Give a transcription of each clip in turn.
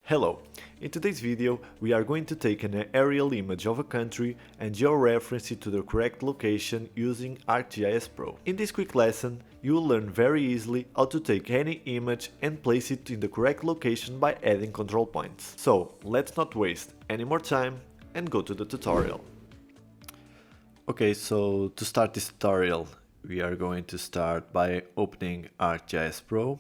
Hello! In today's video, we are going to take an aerial image of a country and georeference it to the correct location using ArcGIS Pro. In this quick lesson, you will learn very easily how to take any image and place it in the correct location by adding control points. So, let's not waste any more time and go to the tutorial. Okay, so to start this tutorial, we are going to start by opening ArcGIS Pro.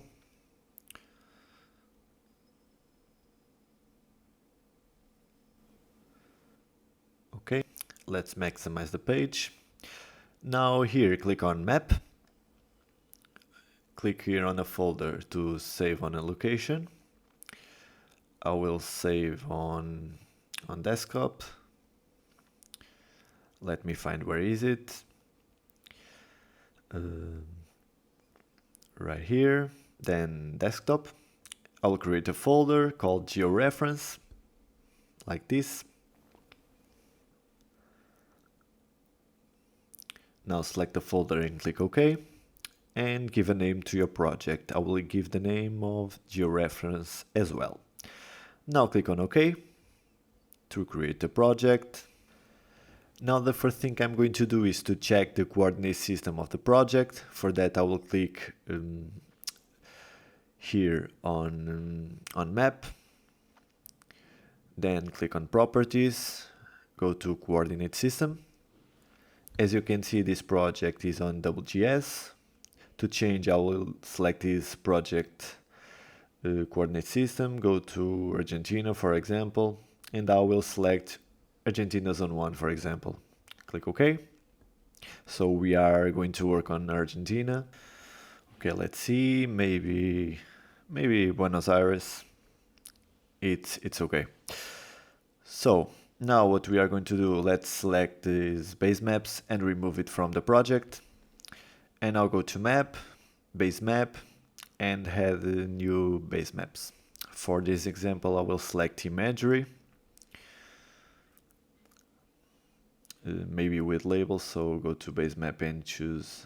Okay, let's maximize the page. Now here, click on Map. Click here on a folder to save on a location. I will save on desktop. Let me find where is it. Right here, then desktop. I will create a folder called Georeference, like this. Now select the folder and click OK, and give a name to your project. I will give the name of Georeference as well. Now click on OK to create the project. Now the first thing I'm going to do is to check the coordinate system of the project. For that I will click here on Map, then click on Properties, go to Coordinate System. As you can see, this project is on WGS. To change, I will select this project coordinate system, go to Argentina, for example, and I will select Argentina Zone 1, for example. Click OK. So we are going to work on Argentina. Okay, let's see, maybe Buenos Aires. It's okay. So now what we are going to do, let's select these base maps and remove it from the project. And I'll go to Map, Base Map, and add new base maps. For this example, I will select Imagery, maybe with labels, so go to Base Map and choose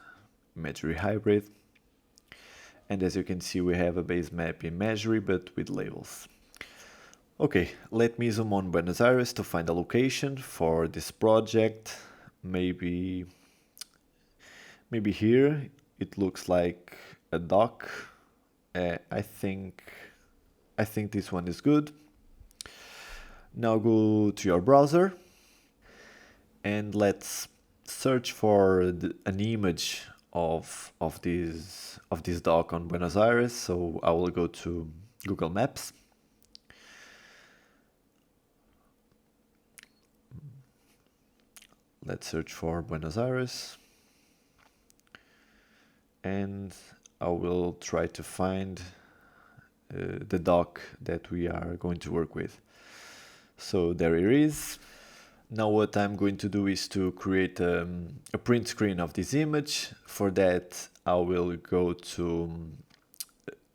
Imagery Hybrid. And as you can see, we have a base map Imagery, but with labels. Okay, let me zoom on Buenos Aires to find a location for this project. Maybe here. It looks like a dock. I think this one is good. Now go to your browser and let's search for an image of this dock on Buenos Aires. So I will go to Google Maps. Let's search for Buenos Aires, and I will try to find the dock that we are going to work with. So there it is. Now what I'm going to do is to create a print screen of this image. For that I will go to,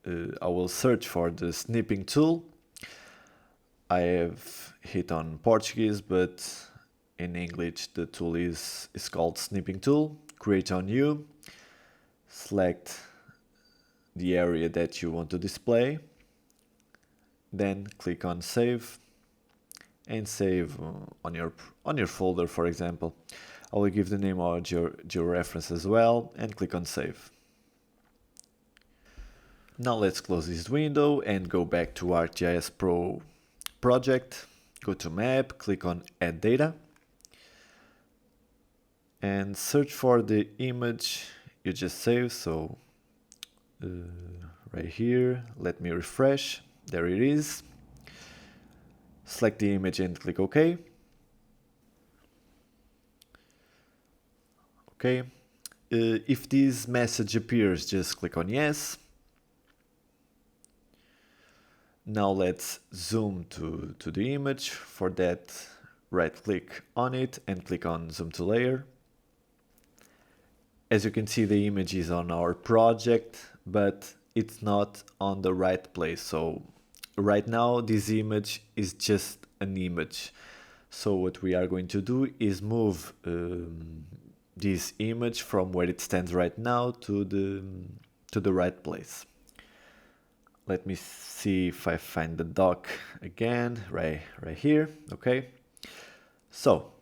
I will search for the snipping tool. I have hit on Portuguese, but in English, the tool is called Snipping Tool. Create on New, select the area that you want to display, then click on Save, and save on your folder, for example. I will give the name of Georeference as well, and click on Save. Now let's close this window and go back to ArcGIS Pro project. Go to Map, click on Add Data, and search for the image you just saved. So right here, let me refresh. There it is. Select the image and click OK. Okay. If this message appears, just click on Yes. Now let's zoom to the image. For that, right click on it and click on Zoom to Layer. As you can see, the image is on our project, but it's not on the right place. So right now this image is just an image. So what we are going to do is move this image from where it stands right now to the right place. let me see if I find the dock again, right here, okay? So,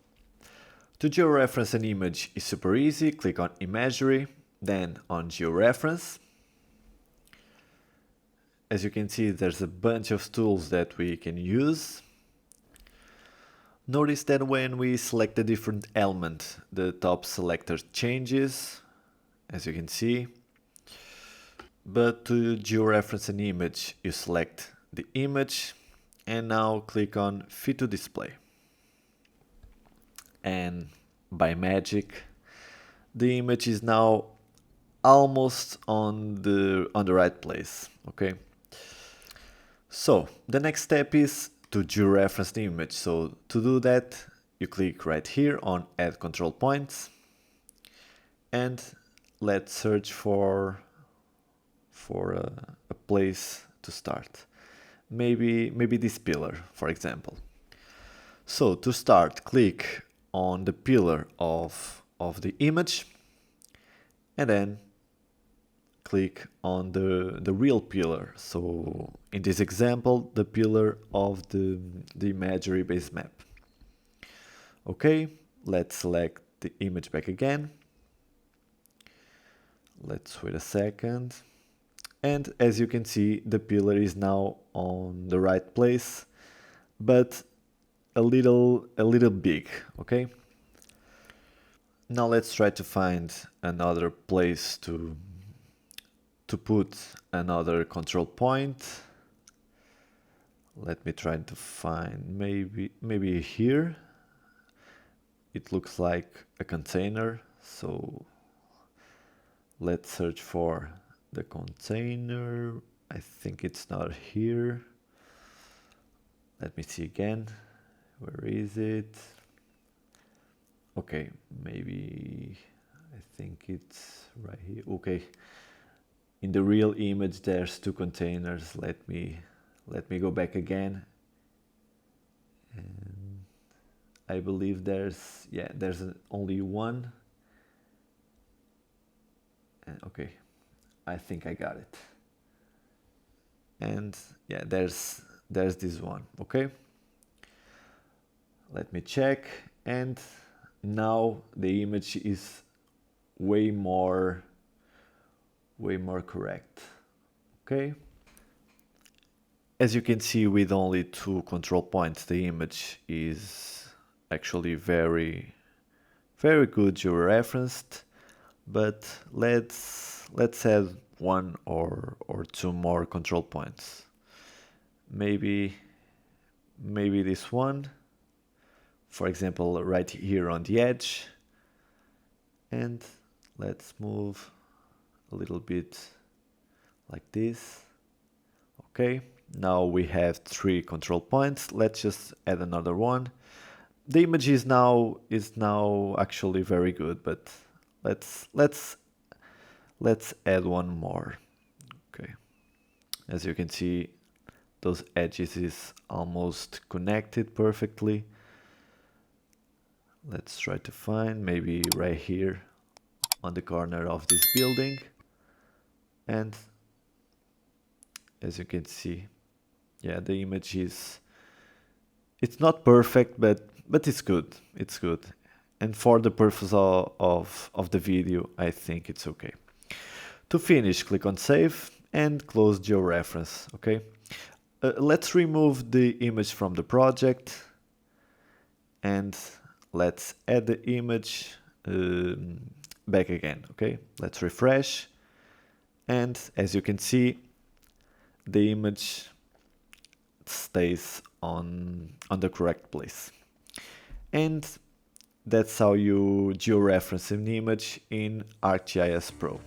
to georeference an image is super easy. Click on Imagery, then on Georeference. As you can see, there's a bunch of tools that we can use. Notice that when we select a different element, the top selector changes, as you can see. But to georeference an image, you select the image and now click on Fit to Display. And by magic, the image is now almost on the right place, okay? So the next step is to georeference the image. So to do that, you click right here on Add Control Points, and let's search for a place to start. Maybe this pillar, for example. So to start, click on the pillar of the image, and then click on the real pillar. So in this example, the pillar of the imagery base map. Okay, let's select the image back again. Let's wait a second. And as you can see, the pillar is now on the right place, but a little big, okay? Now let's try to find another place to put another control point. Let me try to find maybe here. It looks like a container, so let's search for the container. I think it's not here. Let me see again. Where is it? Okay, maybe I think it's right here. Okay. In the real image there's two containers. Let me go back again. And I believe there's only one. And okay. I think I got it. And yeah, there's this one, okay? Let me check, and now the image is way more correct, okay? As you can see, with only two control points, the image is actually very good georeferenced, but let's add one or two more control points. Maybe this one, for example, right here on the edge, and let's move a little bit like this. Okay, now we have three control points. Let's just add another one. The image is now actually very good, but let's add one more. Okay, as you can see, those edges is almost connected perfectly. Let's try to find maybe right here on the corner of this building. And as you can see, yeah, the image it's not perfect, but it's good. It's good. And for the purpose of the video, I think it's okay. To finish, click on Save and close Georeference, okay? Let's remove the image from the project and let's add the image back again, okay? Let's refresh, and as you can see, the image stays on the correct place. And that's how you georeference an image in ArcGIS Pro.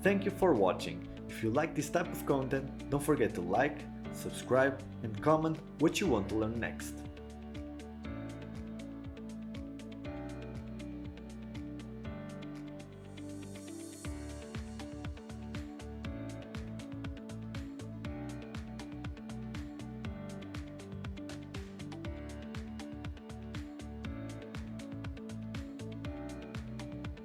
Thank you for watching. If you like this type of content, don't forget to like, subscribe and comment what you want to learn next.